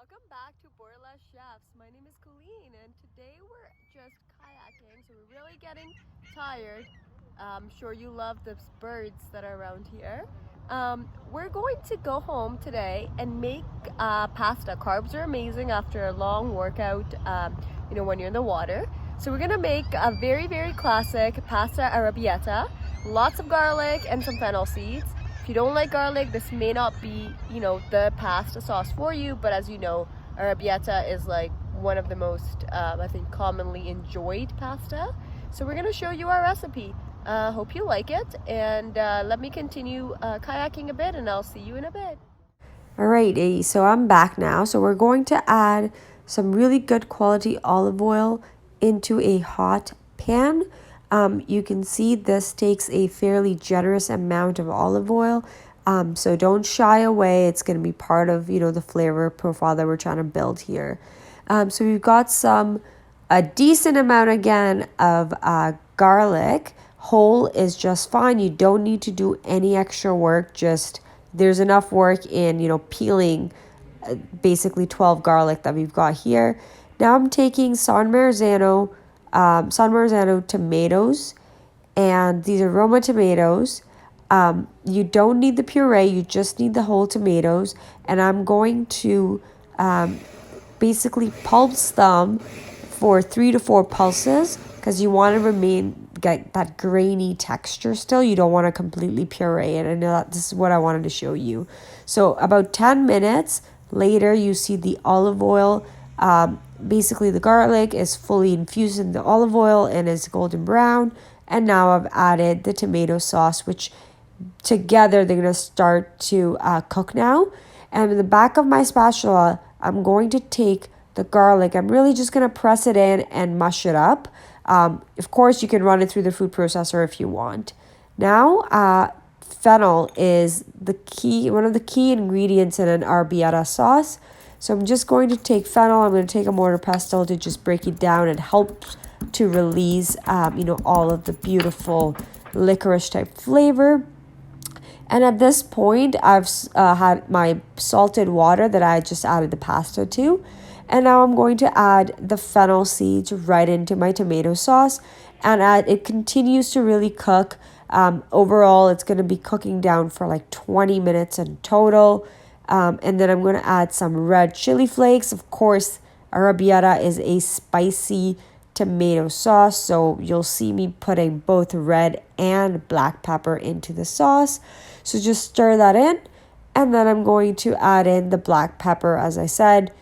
Welcome back to Borla Chefs. My name is Colleen and today we're just kayaking, so we're really getting tired. I'm sure you love the birds that are around here. We're going to go home today and make pasta. Carbs are amazing after a long workout, when you're in the water. So we're gonna make a very, very classic pasta arrabbiata. Lots of garlic and some fennel seeds. If you don't like garlic, this may not be, the pasta sauce for you, but as you know, arrabbiata is like one of the most, I think, commonly enjoyed pasta. So we're gonna show you our recipe. Hope you like it, and let me continue kayaking a bit, and I'll see you in a bit. Alrighty, so I'm back now. So we're going to add some really good quality olive oil into a hot pan. You can see this takes a fairly generous amount of olive oil. So don't shy away. It's going to be part of, the flavor profile that we're trying to build here. So we've got a decent amount again of garlic. Whole is just fine. You don't need to do any extra work. Just there's enough work in, peeling basically 12 garlic that we've got here. Now I'm taking San Marzano tomatoes, and these are Roma tomatoes. You don't need the puree, you just need the whole tomatoes, and I'm going to basically pulse them for 3 to 4 pulses because you want to get that grainy texture still. You don't want to completely puree it. I know that this is what I wanted to show you. So about 10 minutes later, you see the olive oil. Basically, the garlic is fully infused in the olive oil and is golden brown. And now I've added the tomato sauce, which together they're going to start to cook now. And in the back of my spatula, I'm going to take the garlic. I'm really just going to press it in and mush it up. Of course, you can run it through the food processor if you want. Now, fennel is one of the key ingredients in an arrabbiata sauce. So I'm just going to take fennel. I'm going to take a mortar pestle to just break it down and help to release, all of the beautiful licorice type flavor. And at this point, I've had my salted water that I just added the pasta to. And now I'm going to add the fennel seeds right into my tomato sauce. And it continues to really cook. Overall, it's going to be cooking down for like 20 minutes in total. And then I'm going to add some red chili flakes. Of course, arrabbiata is a spicy tomato sauce, so you'll see me putting both red and black pepper into the sauce. So just stir that in, and then I'm going to add in the black pepper. As I said,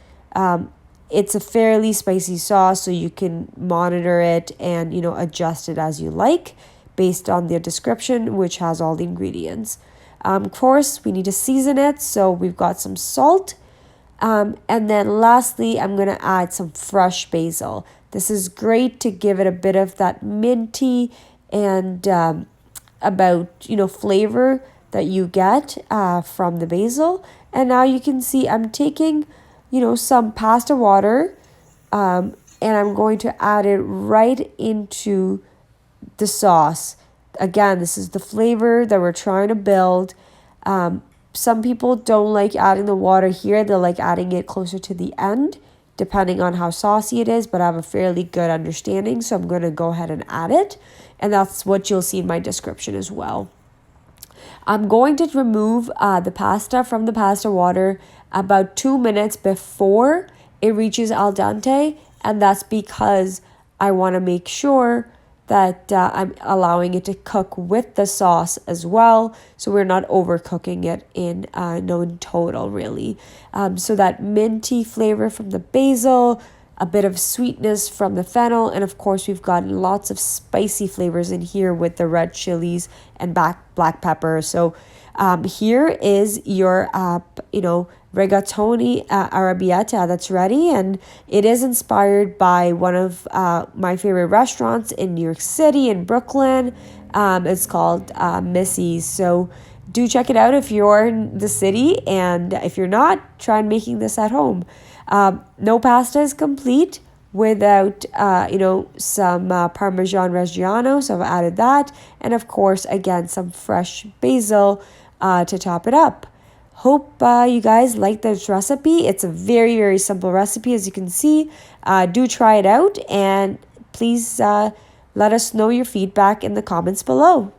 it's a fairly spicy sauce, so you can monitor it and adjust it as you like based on the description, which has all the ingredients. Of course, we need to season it, so we've got some salt. And then lastly, I'm going to add some fresh basil. This is great to give it a bit of that minty and flavor that you get from the basil. And now you can see I'm taking, some pasta water and I'm going to add it right into the sauce. Again, this is the flavor that we're trying to build. Some people don't like adding the water here. They like adding it closer to the end, depending on how saucy it is, but I have a fairly good understanding, so I'm going to go ahead and add it. And that's what you'll see in my description as well. I'm going to remove the pasta from the pasta water about 2 minutes before it reaches al dente, and that's because I want to make sure that I'm allowing it to cook with the sauce as well, so we're not overcooking it in total really. So that minty flavor from the basil, a bit of sweetness from the fennel, and of course we've got lots of spicy flavors in here with the red chilies and black pepper. So here is your Rigatoni Arrabbiata that's ready, and it is inspired by one of my favorite restaurants in New York City, in Brooklyn. It's called Missy's. So do check it out if you're in the city, and if you're not, try making this at home. No pasta is complete without some Parmesan Reggiano, so I've added that, and of course again some fresh basil to top it up. Hope you guys like this recipe. It's a very, very simple recipe, as you can see. Do try it out, and please let us know your feedback in the comments below.